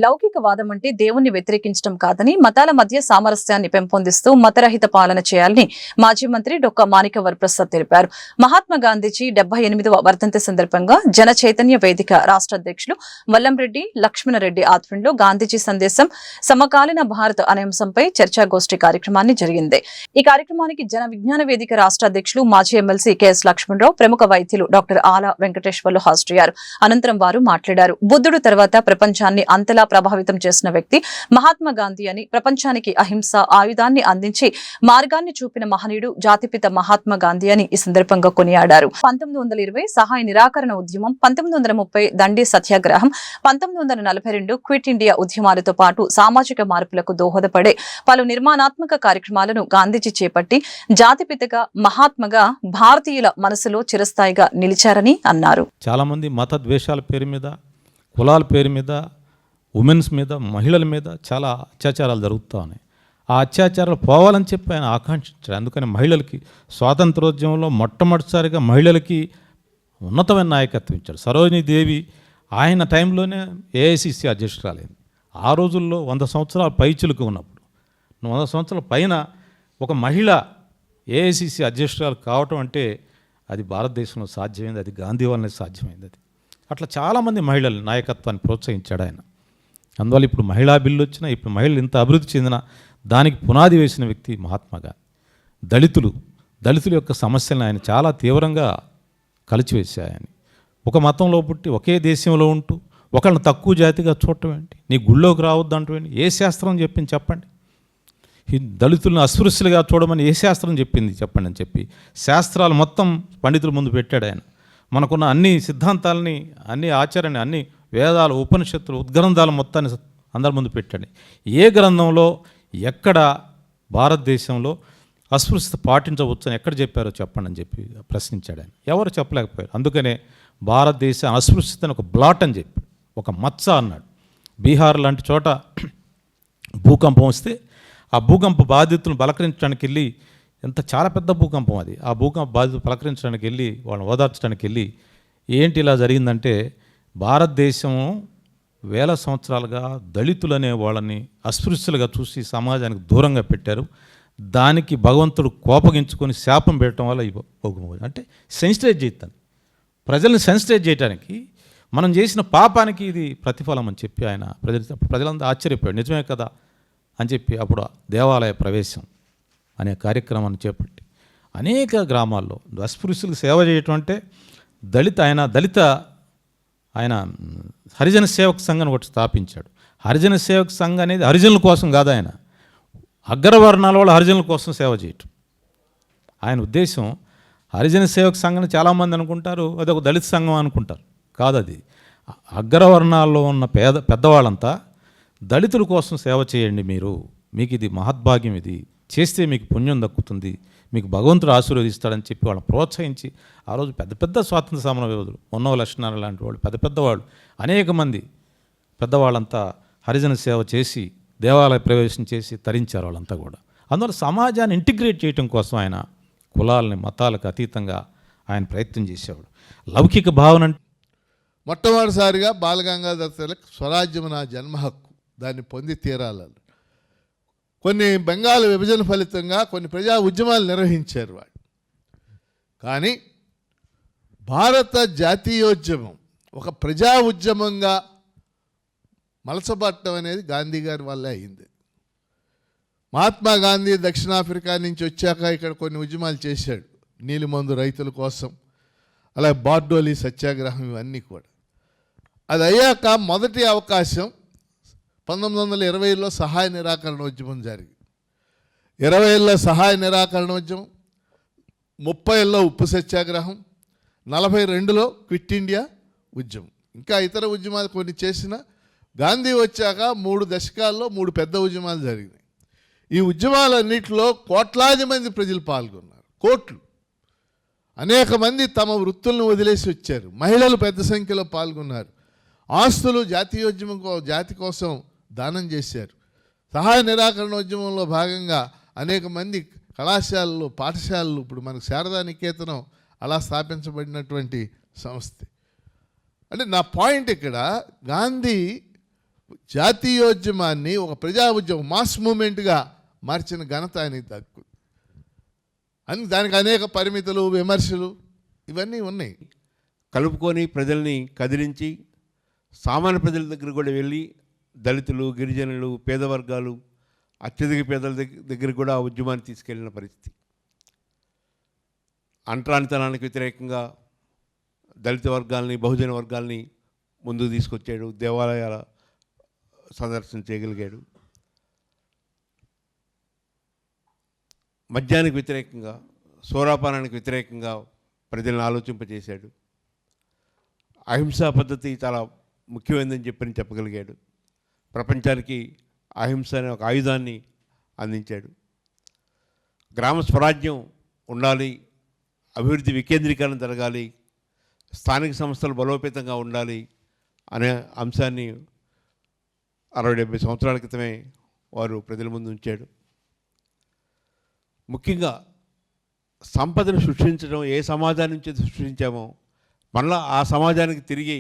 లౌకికవాదం అంటే దేవుణ్ణి వ్యతిరేకించడం కాదని మతాల మధ్య సామరస్యాన్ని పెంపొందిస్తూ మతరహిత పాలన చేయాలని మాజీ మంత్రి డొక్క మాణిక్య వరప్రసాద్ తెలిపారు. మహాత్మా గాంధీజీ 78వ వర్ధంతి సందర్భంగా జన చైతన్య వేదిక రాష్ట్ర అధ్యక్షులు వల్లంరెడ్డి లక్ష్మణరెడ్డి ఆధ్వర్యంలో గాంధీజీ సందేశం సమకాలీన భారత్ అనే అంశంపై చర్చాగోష్ఠి కార్యక్రమాన్ని జరిగింది. ఈ కార్యక్రమానికి జన విజ్ఞాన వేదిక రాష్ట్ర అధ్యక్షులు మాజీ ఎమ్మెల్సీ కెఎస్ లక్ష్మణరావు, ప్రముఖ వైద్యులు డాక్టర్ ఆల వెంకటేశ్వర్లు హాజరయ్యారు. అనంతరం వారు మాట్లాడారు. బుద్ధుడు తర్వాత ప్రపంచాన్ని అంతలా ప్రభావితం చేసిన వ్యక్తి మహాత్మా గాంధీ అని, ప్రపంచానికి అహింస ఆయుధాన్ని అందించి మార్గాన్ని చూపిన మహనీయుడు జాతిపిత మహాత్మా గాంధీ అని ఈ సందర్భంగా కొనియాడారు. 1920 సహాయ నిరాకరణ ఉద్యమం, 1930 దండి సత్యాగ్రహం, 1942 క్విట్ ఇండియా ఉద్యమాలతో పాటు సామాజిక మార్పులకు దోహదపడే పలు నిర్మాణాత్మక కార్యక్రమాలను గాంధీజీ చేపట్టి జాతిపితగా మహాత్మగా భారతీయుల మనసులో చిరస్థాయిగా నిలిచారని అన్నారు. చాలా మంది మత ద్వేషాల పేరు మీద, కులాల పేరు మీద, ఉమెన్స్ మీద, మహిళల మీద చాలా అత్యాచారాలు జరుగుతూ ఉన్నాయి. ఆ అత్యాచారాలు పోవాలని చెప్పి ఆయన ఆకాంక్షించారు. అందుకని మహిళలకి స్వాతంత్రోద్యమంలో మొట్టమొదటిసారిగా మహిళలకి ఉన్నతమైన నాయకత్వం ఇచ్చారు. సరోజినీ దేవి ఆయన టైంలోనే ఏఐసిసి అధ్యక్షురాలైంది. ఆ రోజుల్లో 100 సంవత్సరాల పైచులకు ఉన్నప్పుడు, 100 సంవత్సరాల పైన ఒక మహిళ ఏఐసిసి అధ్యక్షురాలు కావటం అంటే అది భారతదేశంలో సాధ్యమైంది, అది గాంధీ వల్లనే సాధ్యమైంది. అది అట్లా చాలామంది మహిళల నాయకత్వాన్ని ప్రోత్సహించాడు ఆయన. అందువల్ల ఇప్పుడు మహిళా బిల్లు వచ్చినా, ఇప్పుడు మహిళలు ఇంత అభివృద్ధి చెందిన దానికి పునాది వేసిన వ్యక్తి మహాత్మా గాంధీ. దళితుల యొక్క సమస్యలను ఆయన చాలా తీవ్రంగా కలిచివేశాయని, ఒక మతంలో పుట్టి ఒకే దేశంలో ఉంటూ ఒకళ్ళని తక్కువ జాతిగా చూడటం ఏంటి, నీ గుళ్ళోకి రావద్దు అంటూ ఏంటి, ఏ శాస్త్రం చెప్పింది చెప్పండి? ఈ దళితులను అస్పృశ్యులుగా చూడమని ఏ శాస్త్రం చెప్పింది చెప్పండి అని చెప్పి శాస్త్రాలు మొత్తం పండితుల ముందు పెట్టాడు ఆయన. మనకున్న అన్ని సిద్ధాంతాలని, అన్ని ఆచరణ, అన్ని వేదాలు, ఉపనిషత్తులు, ఉద్గ్రంథాలు మొత్తాన్ని అందరి ముందు పెట్టండి. ఏ గ్రంథంలో ఎక్కడ భారతదేశంలో అస్పృశ్యత పాటించవచ్చు అని ఎక్కడ చెప్పారో చెప్పండి అని చెప్పి ప్రశ్నించాడు ఆయన. ఎవరు చెప్పలేకపోయారు. అందుకనే భారతదేశ అస్పృశ్యతను ఒక బ్లాట్ అని చెప్పి, ఒక మచ్చ అన్నాడు. బీహార్ లాంటి చోట భూకంపం వస్తే ఆ భూకంప బాధితులను పలకరించడానికి వెళ్ళి, చాలా పెద్ద భూకంపం అది, ఆ భూకంప బాధితులు పలకరించడానికి వెళ్ళి, వాళ్ళని ఓదార్చడానికి వెళ్ళి, ఏంటి ఇలా జరిగిందంటే భారతదేశం వేల సంవత్సరాలుగా దళితులనే వాళ్ళని అస్పృశ్యులుగా చూసి సమాజానికి దూరంగా పెట్టారు. దానికి భగవంతుడు కోపగించుకొని శాపం పెట్టడం వల్ల అంటే సెన్సిటైజ్ చేస్తాను, ప్రజల్ని సెన్సిటైజ్ చేయడానికి మనం చేసిన పాపానికి ఇది ప్రతిఫలం అని చెప్పి ఆయన ప్రజలంతా ఆశ్చర్యపోయాడు. నిజమే కదా అని చెప్పి అప్పుడు దేవాలయ ప్రవేశం అనే కార్యక్రమాన్ని చేపట్టి అనేక గ్రామాల్లో అస్పృశ్యులకు సేవ చేయటం అంటే ఆయన హరిజన సేవక సంఘాన్ని ఒకటి స్థాపించాడు. హరిజన సేవక సంఘం అనేది హరిజనుల కోసం కాదు, ఆయన అగ్రవర్ణాల వాళ్ళు హరిజనుల కోసం సేవ చేయటం ఆయన ఉద్దేశం. హరిజన సేవక సంఘాన్ని చాలామంది అనుకుంటారు అది ఒక దళిత సంఘం అనుకుంటారు. కాదు, అది అగ్రవర్ణాల్లో ఉన్న పెద్దవాళ్ళంతా దళితుల కోసం సేవ చేయండి, మీకు ఇది మహద్భాగ్యం, ఇది చేస్తే మీకు పుణ్యం దక్కుతుంది, మీకు భగవంతుడు ఆశీర్వదిస్తాడని చెప్పి వాళ్ళని ప్రోత్సహించి, ఆ రోజు పెద్ద స్వాతంత్ర సమర యోధులు, ఉన్నవ లక్ష్మణారాయణ లాంటి వాళ్ళు, పెద్దవాళ్ళు, అనేక మంది పెద్దవాళ్ళంతా హరిజన సేవ చేసి దేవాలయ ప్రవేశం చేసి తరించారు వాళ్ళంతా కూడా. అందువల్ల సమాజాన్ని ఇంటిగ్రేట్ చేయడం కోసం ఆయన కులాలని, మతాలకు అతీతంగా ఆయన ప్రయత్నం చేసేవాడు. లౌకిక భావన మొట్టమొదటిసారిగా బాలగంగాధర తిలక్ స్వరాజ్యం నా జన్మ హక్కు, దాన్ని పొంది తీరాలని కొన్ని బెంగాల్ విభజన ఫలితంగా కొన్ని ప్రజా ఉద్యమాలు నిర్వహించారు వాళ్ళు. కానీ భారత జాతీయోద్యమం ఒక ప్రజా ఉద్యమంగా మలసపట్టడం అనేది గాంధీ గారి వల్లే అయింది. మహాత్మా గాంధీ దక్షిణాఫ్రికా నుంచి వచ్చాక ఇక్కడ కొన్ని ఉద్యమాలు చేశాడు, నీలిమందు రైతుల కోసం, అలాగే బార్డోలీ సత్యాగ్రహం, ఇవన్నీ కూడా. అది అయ్యాక మొదటి అవకాశం 1920లో సహాయ నిరాకరణ ఉద్యమం జరిగింది. 20లో సహాయ నిరాకరణ ఉద్యమం, 30లో ఉప్పు సత్యాగ్రహం, 42లో క్విట్ ఇండియా ఉద్యమం, ఇంకా ఇతర ఉద్యమాలు కొన్ని చేసిన గాంధీ వచ్చాక 3 దశకాల్లో 3 పెద్ద ఉద్యమాలు జరిగినాయి. ఈ ఉద్యమాలన్నింటిలో కోట్లాది మంది ప్రజలు పాల్గొన్నారు, కోట్లు. అనేక మంది తమ వృత్తులను వదిలేసి వచ్చారు, మహిళలు పెద్ద సంఖ్యలో పాల్గొన్నారు, ఆస్తులు జాతి కోసం దానం చేశారు. సహాయ నిరాకరణోద్యమంలో భాగంగా అనేక మంది కళాశాలలు, పాఠశాలలు, ఇప్పుడు మనకు శారదా నికేతనం అలా స్థాపించబడినటువంటి సంస్థ. అంటే నా పాయింట్ ఇక్కడ, గాంధీ జాతీయోద్యమాన్ని ఒక ప్రజా ఉద్యమం మాస్ మూమెంట్గా మార్చిన ఘనత ఆయనకి దక్కు. దానికి అనేక పరిమితులు, విమర్శలు ఇవన్నీ ఉన్నాయి. కలుపుకొని ప్రజల్ని కదిలించి సామాన్య ప్రజల దగ్గర కూడా వెళ్ళి దళితులు, గిరిజనులు, పేద వర్గాలు, అత్యధిక పేదల దగ్గర కూడా ఆ ఉద్యమాన్ని తీసుకెళ్లిన పరిస్థితి. అంటరానితనానికి వ్యతిరేకంగా దళిత వర్గాల్ని, బహుజన వర్గాల్ని ముందుకు తీసుకొచ్చాడు. దేవాలయాల సందర్శన చేయగలిగాడు. మద్యానికి వ్యతిరేకంగా, సోరాపానానికి వ్యతిరేకంగా ప్రజలను ఆలోచింపజేశాడు. అహింసా పద్ధతి చాలా ముఖ్యమైనదని చెప్పగలిగాడు. ప్రపంచానికి అహింస అనే ఒక ఆయుధాన్ని అందించాడు. గ్రామ స్వరాజ్యం ఉండాలి, అభివృద్ధి వికేంద్రీకరణ జరగాలి, స్థానిక సంస్థలు బలోపేతంగా ఉండాలి అనే అంశాన్ని 60-70 సంవత్సరాల క్రితమే వారు ప్రజల ముందు ఉంచాడు. ముఖ్యంగా సంపదను సృష్టించడం, ఏ సమాజాన్ని నుంచి సృష్టించామో మళ్ళా ఆ సమాజానికి తిరిగి